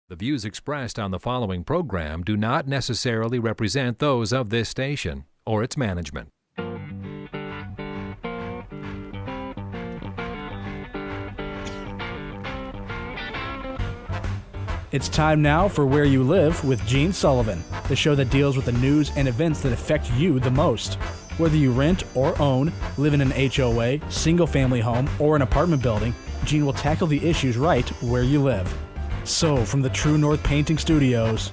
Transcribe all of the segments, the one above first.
The views expressed on the following program do not necessarily represent those of this station or its management. It's time now for Where You Live with Gene Sullivan, the show that deals with the news and events that affect you the most. Whether you rent or own, live in an HOA, single-family home, or an apartment building, Gene will tackle the issues right where you live. So, from the True North Painting Studios,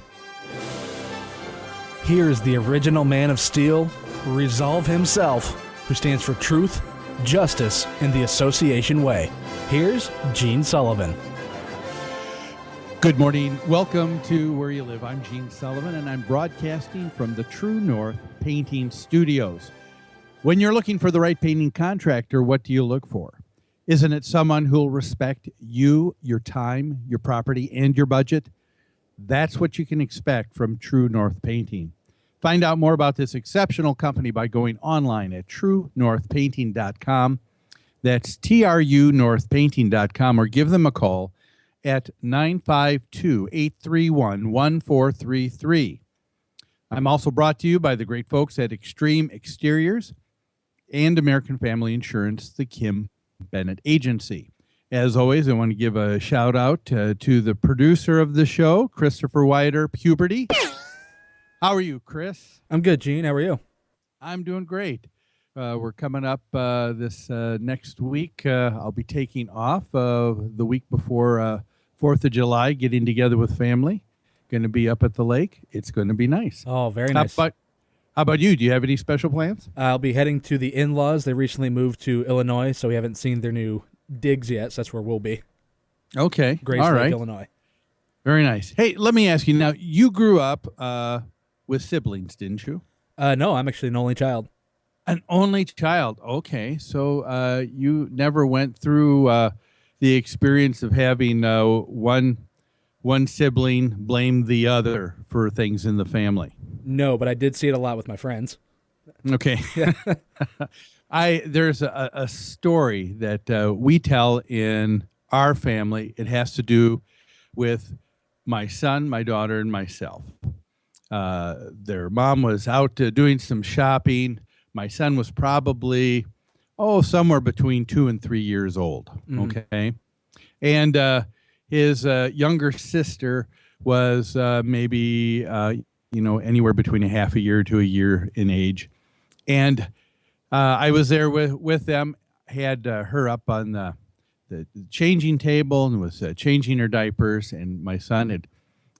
here's the original Man of Steel, Resolve himself, who stands for truth, justice, and the association way. Here's Gene Sullivan. Good morning. Welcome to Where You Live. I'm Gene Sullivan, and I'm broadcasting from the True North Painting Studios. When you're looking for the right painting contractor, what do you look for? Isn't it someone who'll respect you, your time, your property, and your budget? That's what you can expect from True North Painting. Find out more about this exceptional company by going online at truenorthpainting.com. That's trunorthpainting.com, or give them a call at 952-831-1433. I'm also brought to you by the great folks at Extreme Exteriors and American Family Insurance, the Kim Bennett Agency. As always, I want to give a shout out to the producer of the show, Christopher Wider Puberty. How are you, Chris? I'm good, Gene. How are you? I'm doing great. We're coming up this next week. I'll be taking off the week before 4th of July, getting together with family. Going to be up at the lake. It's going to be nice. Oh, very nice. How about you? Do you have any special plans? I'll be heading to the in-laws. They recently moved to Illinois, so we haven't seen their new digs yet, so that's where we'll be. Okay. Grace All Lake, right. Illinois. Very nice. Hey, let me ask you now, you grew up with siblings, didn't you? No, I'm actually an only child. An only child. Okay. So you never went through the experience of having one sibling blame the other for things in the family. No, but I did see it a lot with my friends. Okay. There's a story that we tell in our family. It has to do with my son, my daughter, and myself. Their mom was out doing some shopping. My son was probably, somewhere between 2 and 3 years old. Mm-hmm. Okay. And his younger sister was maybe anywhere between a half a year to a year in age. And I was there with them, had her up on the changing table and was changing her diapers. And my son had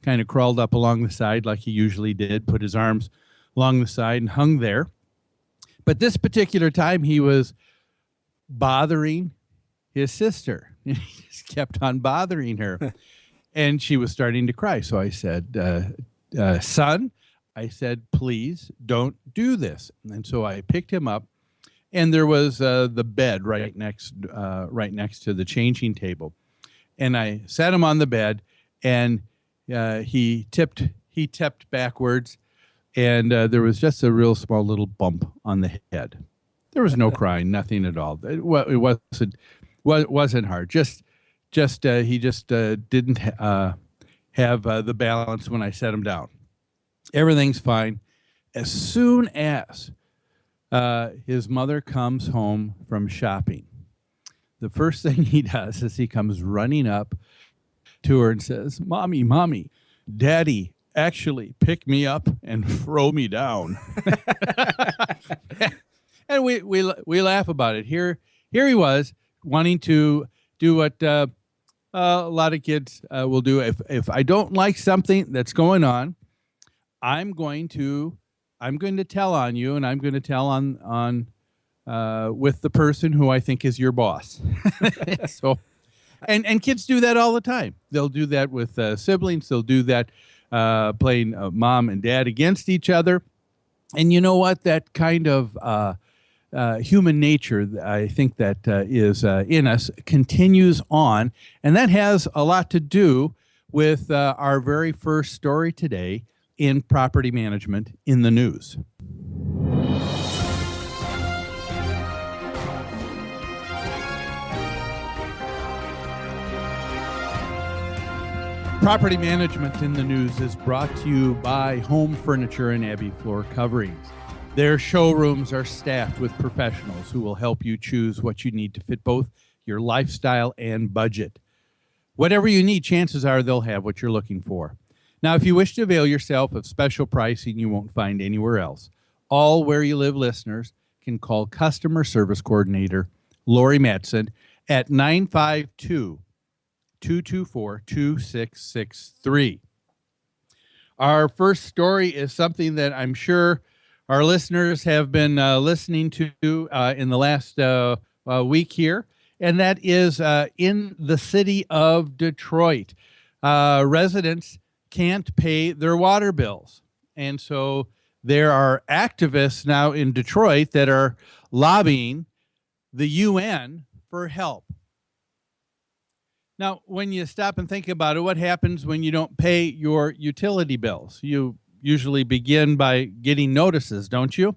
kind of crawled up along the side like he usually did, put his arms along the side and hung there. But this particular time he was bothering his sister. He just kept on bothering her. And she was starting to cry. So I said, son, I said, please don't do this. And so I picked him up, and there was the bed right next to the changing table. And I sat him on the bed, and he tipped backwards, and there was just a real small little bump on the head. There was no crying, nothing at all. It wasn't hard. He just didn't have the balance when I set him down. Everything's fine. As soon as his mother comes home from shopping, the first thing he does is he comes running up to her and says, Mommy, Daddy actually picked me up and throw me down. And we laugh about it. Here he was wanting to do what a lot of kids will do. If I don't like something that's going on, I'm going to tell on you, and I'm going to tell on with the person who I think is your boss. So, and kids do that all the time. They'll do that with siblings. They'll do that playing mom and dad against each other. And you know what? That kind of human nature, I think that is in us, continues on. And that has a lot to do with our very first story today in property management in the news. Property Management in the News is brought to you by Home Furniture and Abbey Floor Coverings. Their showrooms are staffed with professionals who will help you choose what you need to fit both your lifestyle and budget. Whatever you need, chances are they'll have what you're looking for. Now, if you wish to avail yourself of special pricing you won't find anywhere else, all Where You Live listeners can call Customer Service Coordinator Lori Matson at 952-224-2663. Our first story is something that I'm sure our listeners have been listening to in the last week here, and that is in the city of Detroit. Residents can't pay their water bills, and so there are activists now in Detroit that are lobbying the UN for help. Now, when you stop and think about it, what happens when you don't pay your utility bills? You usually begin by getting notices, don't you?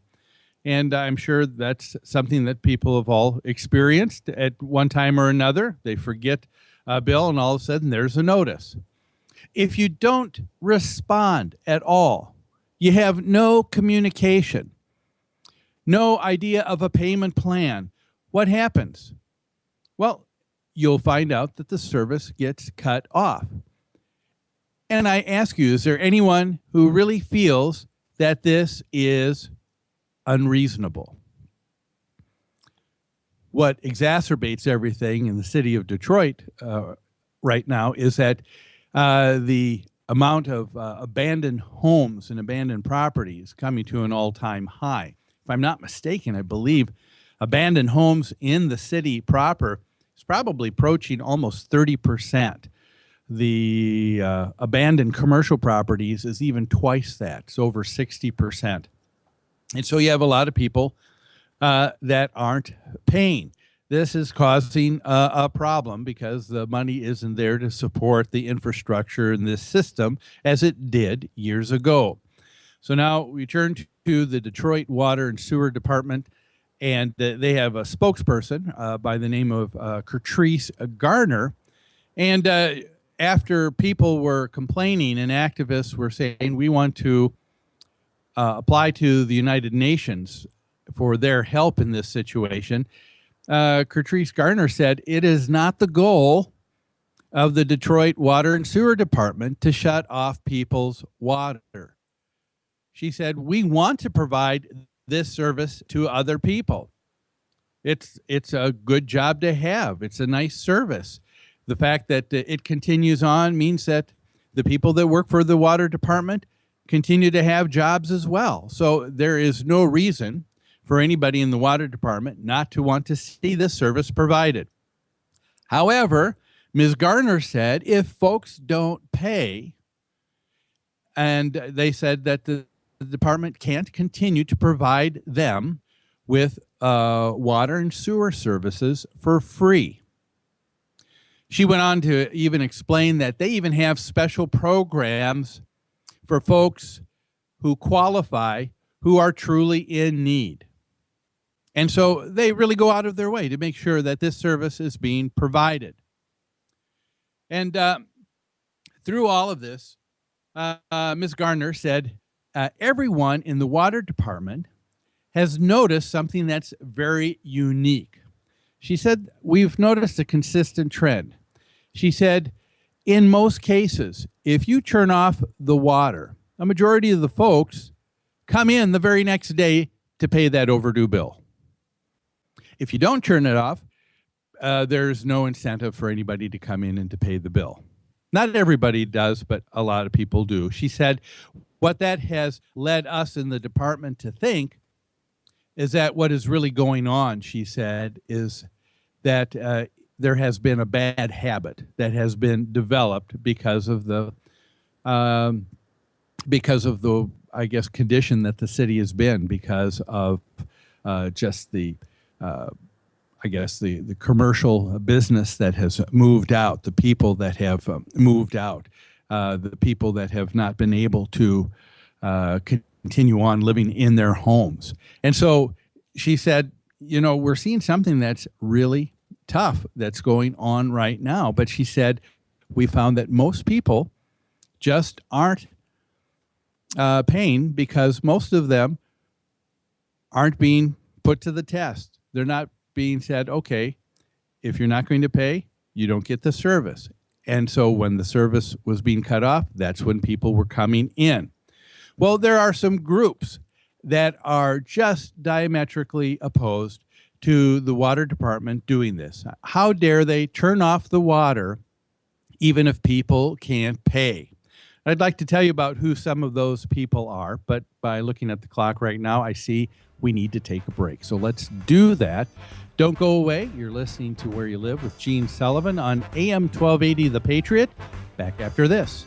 And I'm sure that's something that people have all experienced at one time or another. They forget a bill, and all of a sudden there's a notice. If you don't respond at all, you have no communication, no idea of a payment plan, what happens? Well, you'll find out that the service gets cut off. And I ask you, is there anyone who really feels that this is unreasonable? What exacerbates everything in the city of Detroit right now is that the amount of abandoned homes and abandoned property is coming to an all-time high. If I'm not mistaken, I believe abandoned homes in the city proper is probably approaching almost 30%. The abandoned commercial properties is even twice that. It's over 60%. And so you have a lot of people that aren't paying. This is causing a problem because the money isn't there to support the infrastructure in this system as it did years ago. So now we turn to the Detroit Water and Sewer Department, and they have a spokesperson by the name of Pt.1 Garner. And after people were complaining and activists were saying, we want to apply to the United Nations for their help in this situation, Pt.1 Garner said, it is not the goal of the Detroit Water and Sewer Department to shut off people's water. She said, we want to provide this service to other people. It's a good job to have. It's a nice service. The fact that it continues on means that the people that work for the water department continue to have jobs as well. So there is no reason for anybody in the water department not to want to see this service provided. However, Ms. Garner said if folks don't pay, and they said that the department can't continue to provide them with water and sewer services for free. She went on to even explain that they even have special programs for folks who qualify, who are truly in need. And so they really go out of their way to make sure that this service is being provided. And through all of this, Ms. Garner said, everyone in the water department has noticed something that's very unique. She said, we've noticed a consistent trend. She said, in most cases, if you turn off the water, a majority of the folks come in the very next day to pay that overdue bill. If you don't turn it off, there's no incentive for anybody to come in and to pay the bill. Not everybody does, but a lot of people do. She said, what that has led us in the department to think is that what is really going on, she said, is that there has been a bad habit that has been developed because of the I guess condition that the city has been, because of just the the commercial business that has moved out, the people that have moved out, the people that have not been able to continue on living in their homes. And so she said, you know, we're seeing something that's really tough that's going on right now. But she said, we found that most people just aren't paying because most of them aren't being put to the test. They're not being said, okay, if you're not going to pay, you don't get the service. And so when the service was being cut off, that's when people were coming in. Well, there are some groups that are just diametrically opposed to the water department doing this. How dare they turn off the water even if people can't pay? I'd like to tell you about who some of those people are, but by looking at the clock right now, I see we need to take a break. So let's do that. Don't go away. You're listening to Where You Live with Gene Sullivan on AM 1280 The Patriot. Back after this.